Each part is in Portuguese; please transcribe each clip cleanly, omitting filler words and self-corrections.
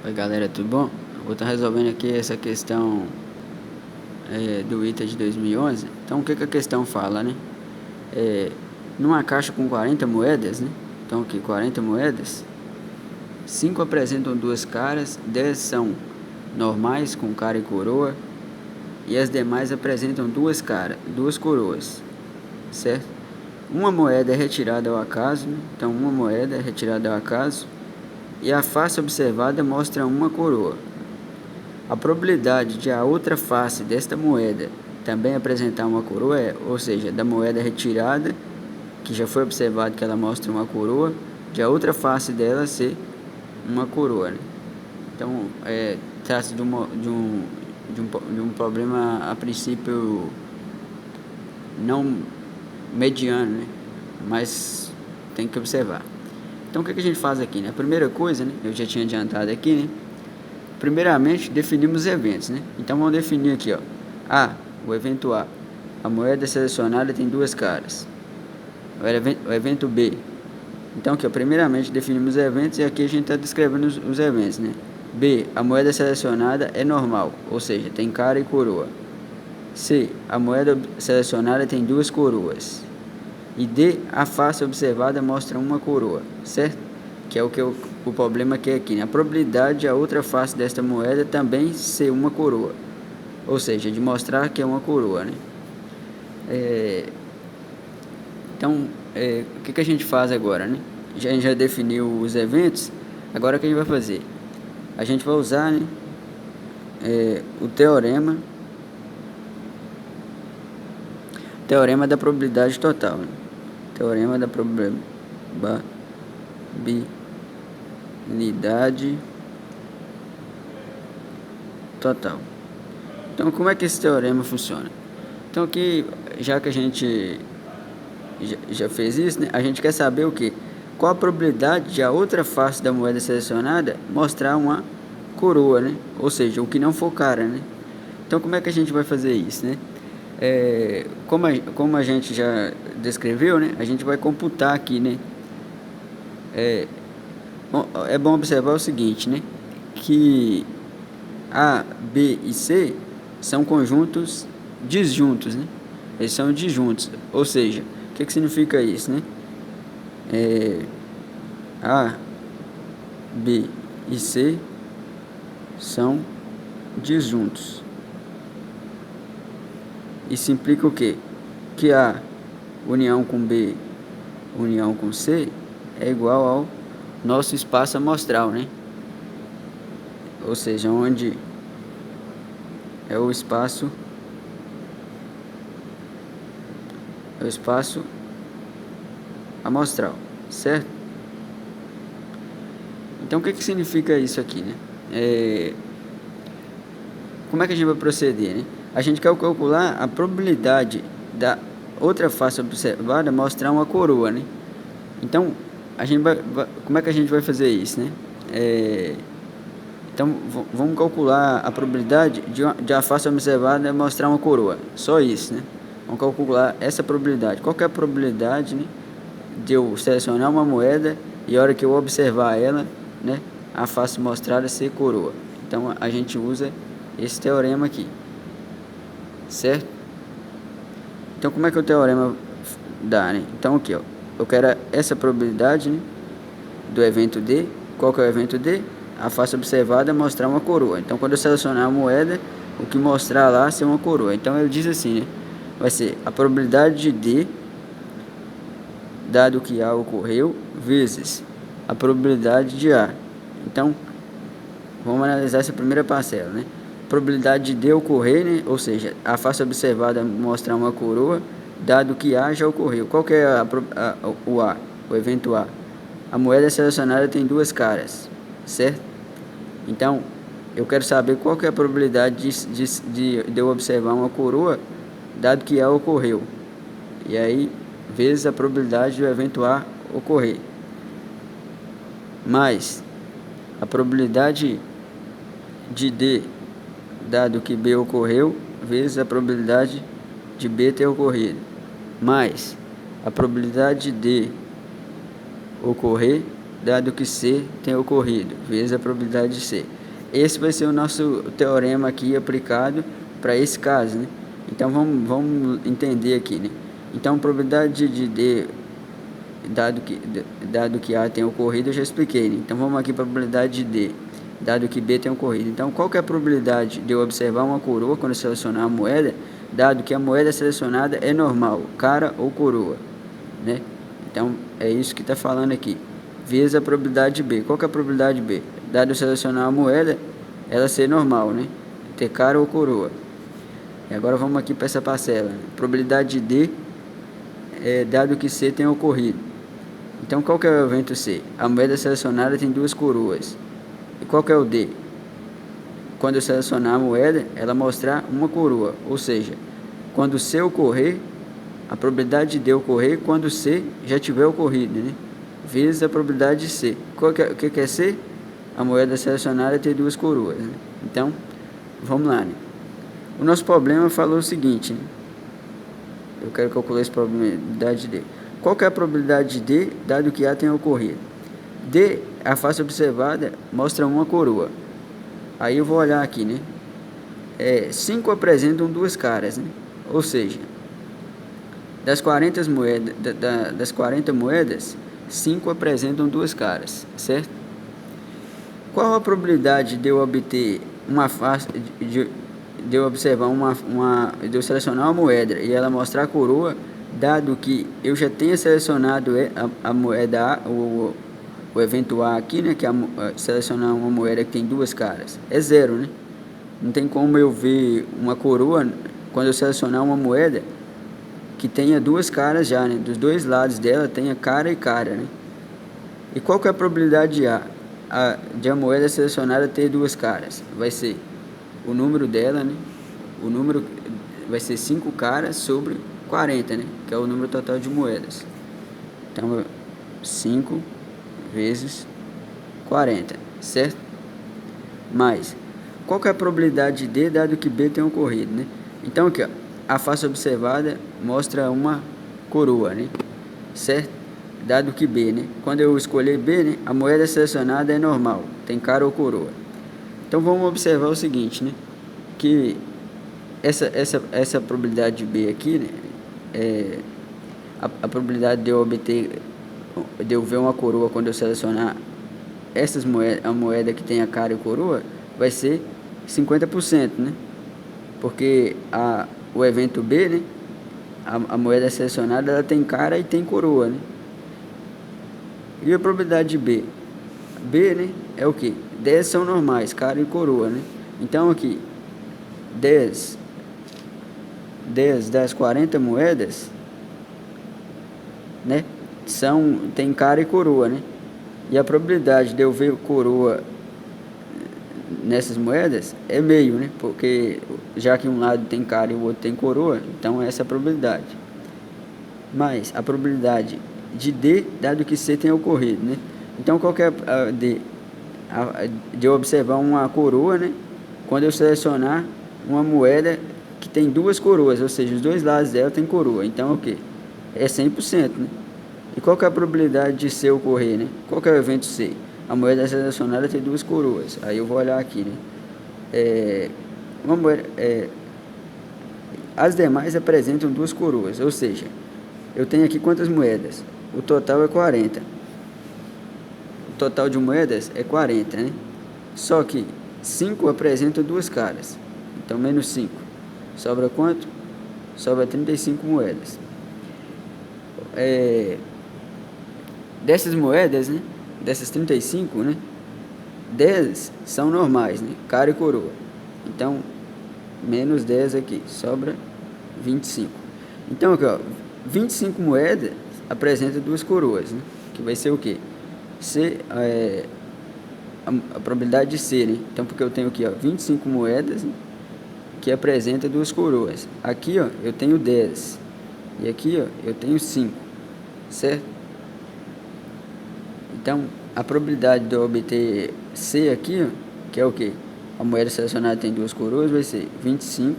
Oi galera, tudo bom? Eu vou estar resolvendo aqui essa questão do ITA de 2011. Então o que a questão fala, né? Numa caixa com 40 moedas, né? Então aqui 40 moedas, 5 apresentam duas caras, 10 são normais com cara e coroa, e as demais apresentam duas coroas, certo? Uma moeda é retirada ao acaso, né? Então uma moeda é retirada ao acaso, e a face observada mostra uma coroa. A probabilidade de a outra face desta moeda também apresentar uma coroa ou seja, da moeda retirada, que já foi observado que ela mostra uma coroa, de a outra face dela ser uma coroa, né? Então, trata-se de um problema a princípio não mediano, né? Mas tem que observar. Então o que a gente faz aqui, né? A primeira coisa, né? Eu já tinha adiantado aqui, né? Primeiramente definimos os eventos, né? Então vamos definir aqui, ó. O evento A. A moeda selecionada tem duas caras. O evento B. Então aqui, ó, primeiramente definimos os eventos e aqui a gente está descrevendo os eventos, né? B. A moeda selecionada é normal, ou seja, tem cara e coroa. C. A moeda selecionada tem duas coroas. E D, a face observada mostra uma coroa, certo? Que é o problema que é aqui, né? A probabilidade de a outra face desta moeda também ser uma coroa, ou seja, de mostrar que é uma coroa, né? Então, o que a gente faz agora, né? A gente já definiu os eventos, agora o que a gente vai fazer? A gente vai usar, né, o teorema da probabilidade total, né? Teorema da probabilidade total. Então, como é que esse teorema funciona? Então, aqui, já que a gente já fez isso, né, a gente quer saber o que? Qual a probabilidade de a outra face da moeda selecionada mostrar uma coroa, né? Ou seja, o que não for cara, né? Então, como é que a gente vai fazer isso, né? Como a gente já descreveu, né? A gente vai computar aqui, né? É bom observar o seguinte, né? Que A, B e C são conjuntos disjuntos, né? Eles são disjuntos, ou seja, o que significa isso, né? A, B e C são disjuntos. Isso implica o quê? Que A união com B união com C é igual ao nosso espaço amostral, né? Ou seja, onde é o espaço amostral, certo? Então o que significa isso aqui, né? Como é que a gente vai proceder, né? A gente quer calcular a probabilidade da outra face observada mostrar uma coroa, né? Então a gente como é que a gente vai fazer isso, né? Então vamos calcular a probabilidade de a face observada mostrar uma coroa, só isso, né? Vamos calcular essa probabilidade. Qual que é a probabilidade, né, de eu selecionar uma moeda e a hora que eu observar ela, né, a face mostrada ser coroa? Então a gente usa esse teorema aqui, certo? Então como é que o teorema dá, né? Então aqui, ó, eu quero essa probabilidade, né, do evento D. Qual que é o evento D? A face observada mostrar uma coroa. Então quando eu selecionar a moeda, o que mostrar lá ser uma coroa. Então ele diz assim, né? Vai ser a probabilidade de D, dado que A ocorreu, vezes a probabilidade de A. Então vamos analisar essa primeira parcela, né? Probabilidade de D ocorrer, né? Ou seja, a face observada mostrar uma coroa, dado que A já ocorreu. Qual que é o evento A? A moeda selecionada tem duas caras, certo? Então, eu quero saber qual que é a probabilidade de eu observar uma coroa, dado que A ocorreu. E aí, vezes a probabilidade do evento A ocorrer. Mais a probabilidade de D, dado que B ocorreu, vezes a probabilidade de B ter ocorrido. Mais a probabilidade de D ocorrer, dado que C tem ocorrido, vezes a probabilidade de C. Esse vai ser o nosso teorema aqui aplicado para esse caso, né? Então vamos entender aqui, né? Então a probabilidade de D, dado que A tem ocorrido, eu já expliquei, né? Então vamos aqui para a probabilidade de D, dado que B tem ocorrido. Então qual que é a probabilidade de eu observar uma coroa quando eu selecionar a moeda, dado que a moeda selecionada é normal, cara ou coroa, né? Então é isso que está falando aqui, vezes a probabilidade de B. Qual que é a probabilidade de B? Dado eu selecionar a moeda, ela ser normal, né? Ter cara ou coroa. E agora vamos aqui para essa parcela, né? Probabilidade de D, dado que C tem ocorrido. Então qual que é o evento C? A moeda selecionada tem duas coroas. E qual que é o D? Quando eu selecionar a moeda, ela mostrar uma coroa, ou seja, quando C ocorrer, a probabilidade de D ocorrer quando C já tiver ocorrido, né? Vezes a probabilidade de C. O que é C? A moeda selecionada ter duas coroas, né? Então, vamos lá, né? O nosso problema falou o seguinte, né? Eu quero calcular essa probabilidade de D. Qual que é a probabilidade de D, dado que A tenha ocorrido? D, a face observada, mostra uma coroa. Aí eu vou olhar aqui, né? 5 apresentam duas caras, né? Ou seja, das 40 moedas, 5 apresentam duas caras, certo? Qual a probabilidade de eu obter uma face, de eu observar de eu selecionar uma moeda e ela mostrar a coroa, dado que eu já tenha selecionado a moeda A, o evento A aqui, né, que é selecionar uma moeda que tem duas caras, é zero, né? Não tem como eu ver uma coroa quando eu selecionar uma moeda que tenha duas caras já, né? Dos dois lados dela tenha cara e cara, né? E qual que é a probabilidade de a moeda selecionada ter duas caras? Vai ser o número dela, né? O número vai ser 5 caras sobre 40, né? Que é o número total de moedas. Então, 5 vezes 40, certo? Mais, qual que é a probabilidade de D, dado que B tem ocorrido, né? Então, aqui, ó, a face observada mostra uma coroa, né? Certo? Dado que B, né? Quando eu escolher B, né? A moeda selecionada é normal, tem cara ou coroa. Então, vamos observar o seguinte, né? Que essa probabilidade de B aqui, né? A probabilidade de eu ver uma coroa quando eu selecionar a moeda que tem a cara e coroa, vai ser 50%, né? Porque o evento B, né? A moeda selecionada, ela tem cara e tem coroa, né? E a probabilidade de B? B, né? É o que? 10 são normais, cara e coroa, né? Então aqui, 10 das 40 moedas, né? Tem cara e coroa, né? E a probabilidade de eu ver coroa nessas moedas é meio, né? Porque já que um lado tem cara e o outro tem coroa, então essa é a probabilidade. Mas a probabilidade de D, dado que C tem ocorrido, né? Então qual que é a D? De eu observar uma coroa, né? Quando eu selecionar uma moeda que tem duas coroas, ou seja, os dois lados dela tem coroa. Então é o que? É 100%, né? E qual que é a probabilidade de C ocorrer, né? Qual que é o evento C? A moeda selecionada tem duas coroas. Aí eu vou olhar aqui, né? Uma moeda, as demais apresentam duas coroas, ou seja, eu tenho aqui quantas moedas? O total é 40. O total de moedas é 40, né? Só que 5 apresentam duas caras. Então, menos 5. Sobra quanto? Sobra 35 moedas. Dessas moedas, né? Dessas 35, né? 10 são normais, né? Cara e coroa. Então, menos 10 aqui. Sobra 25. Então, aqui, ó, 25 moedas apresentam duas coroas, né? Que vai ser o quê? C, a probabilidade de ser, né? Então, porque eu tenho aqui, ó, 25 moedas, né? Que apresenta duas coroas. Aqui, ó, eu tenho 10. E aqui, ó, eu tenho 5. Certo? Então, a probabilidade de eu obter C aqui, ó, que é o quê? A moeda selecionada tem duas coroas, vai ser 25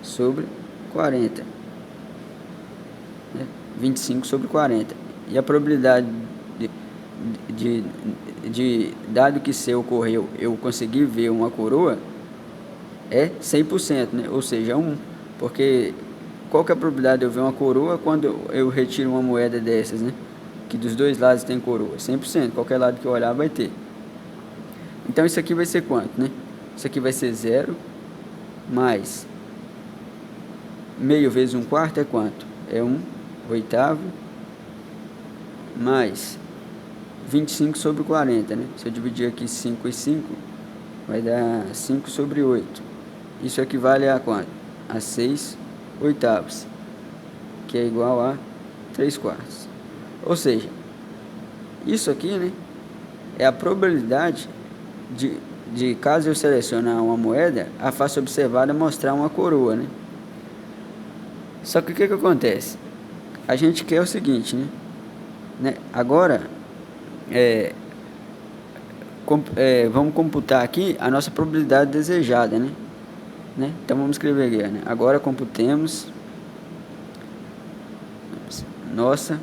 sobre 40. Né? 25 sobre 40. E a probabilidade dado que C ocorreu, eu consegui ver uma coroa, é 100%, né? Ou seja, 1. Porque qual que é a probabilidade de eu ver uma coroa quando eu retiro uma moeda dessas, né? Que dos dois lados tem coroa? 100%. Qualquer lado que eu olhar vai ter. Então isso aqui vai ser quanto, né? Isso aqui vai ser 0 mais meio vezes 1/4 é quanto? É 1/8 mais 25 sobre 40, né? Se eu dividir aqui 5 e 5, vai dar 5 sobre 8. Isso equivale a quanto? A 6/8, que é igual a 3/4. Ou seja, isso aqui, né, é a probabilidade de caso eu selecionar uma moeda, a face observada mostrar uma coroa, né? Só que o que acontece? A gente quer o seguinte, né? Agora, vamos computar aqui a nossa probabilidade desejada, né? Então vamos escrever aqui, né? Agora computemos nossa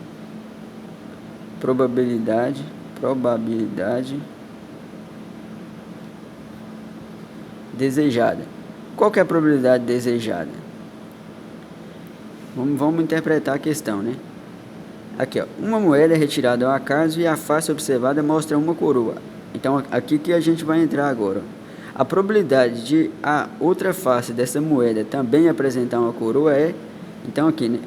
probabilidade desejada. Qual que é a probabilidade desejada? Vamos interpretar a questão, né? Aqui, ó, uma moeda é retirada ao acaso e a face observada mostra uma coroa. Então aqui que a gente vai entrar agora, ó. A probabilidade de a outra face dessa moeda também apresentar uma coroa é, então aqui, né,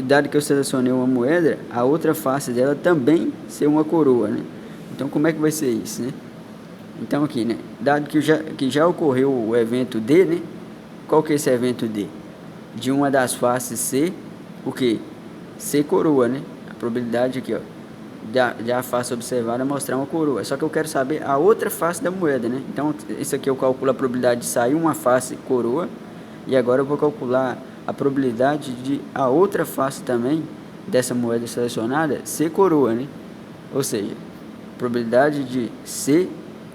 dado que eu selecionei uma moeda, a outra face dela também ser uma coroa, né? Então como é que vai ser isso, né? Então aqui, né, dado que já ocorreu o evento D, né? Qual que é esse evento D? De uma das faces ser o que? Ser coroa, né? A probabilidade aqui, ó, da face observada mostrar uma coroa. Só que eu quero saber a outra face da moeda, né? Então isso aqui eu calculo a probabilidade de sair uma face coroa, e agora eu vou calcular a probabilidade de a outra face também dessa moeda selecionada ser coroa, né? Ou seja, probabilidade de C,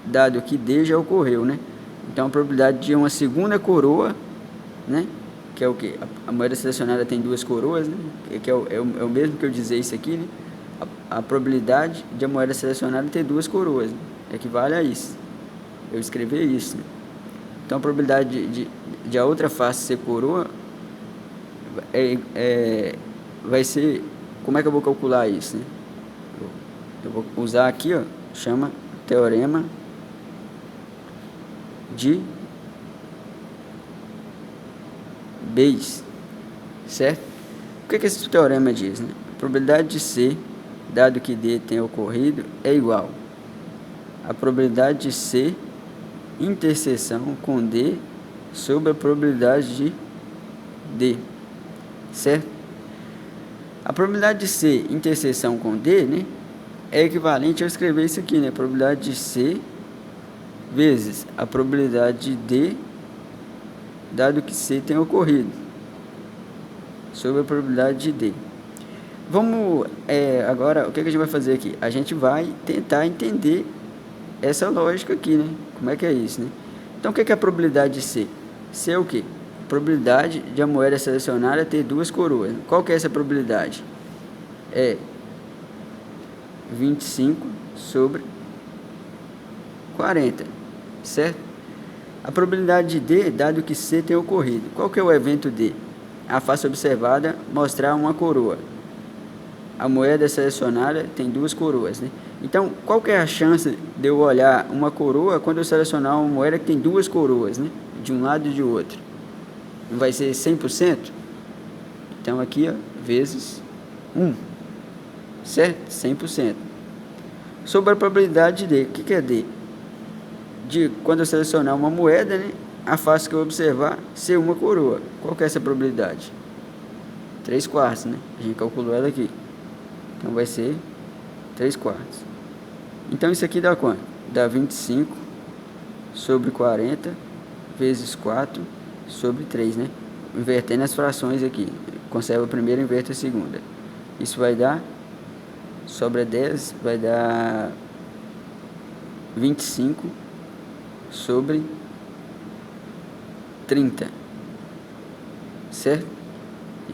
dado que D já ocorreu, né? Então a probabilidade de uma segunda coroa, né? Que é o que? A moeda selecionada tem duas coroas, né? Que é o mesmo que eu dizer isso aqui, né? A probabilidade de a moeda selecionada ter duas coroas, né? Equivale a isso. Eu escrever isso, né? Então a probabilidade de a outra face ser coroa vai ser... Como é que eu vou calcular isso, né? Eu vou usar aqui, ó, chama teorema de Bayes, certo? O que esse teorema diz, né? A probabilidade de C, dado que D tenha ocorrido, é igual a probabilidade de C interseção com D sobre a probabilidade de D, certo? A probabilidade de C interseção com D, né, é equivalente a eu escrever isso aqui, né? A probabilidade de C vezes a probabilidade de D, dado que C tem ocorrido, sobre a probabilidade de D. Vamos, agora, o que a gente vai fazer aqui? A gente vai tentar entender essa lógica aqui, né? Como é que é isso, né? Então, o que é a probabilidade de C? C é o quê? A probabilidade de a moeda selecionada ter duas coroas. Qual que é essa probabilidade? É 25 sobre 40, certo? A probabilidade de D, dado que C tem ocorrido. Qual que é o evento D? A face observada mostrar uma coroa. A moeda selecionada tem duas coroas, né? Então, qual que é a chance de eu olhar uma coroa quando eu selecionar uma moeda que tem duas coroas, né? De um lado e de outro. Não vai ser 100%? Então, aqui, ó, vezes 1, certo? 100%. Sobre a probabilidade de D. O que é D? De quando eu selecionar uma moeda, né, a face que eu observar ser uma coroa. Qual que é essa probabilidade? 3/4, né? A gente calculou ela aqui. Então vai ser 3/4. Então isso aqui dá quanto? Dá 25 sobre 40 vezes 4 sobre 3, né? Invertendo as frações aqui. Conserva a primeira, inverte a segunda. Isso vai dar, sobra 10, vai dar 25 sobre 30, certo?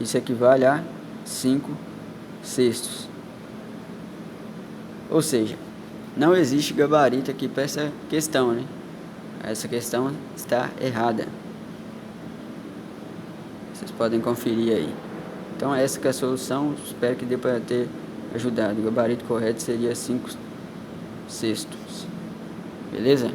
Isso equivale a 5/6. Ou seja, não existe gabarito aqui para essa questão, né? Essa questão está errada. Vocês podem conferir aí. Então essa que é a solução. Espero que dê para ter ajudado. O gabarito correto seria 5/6. Beleza?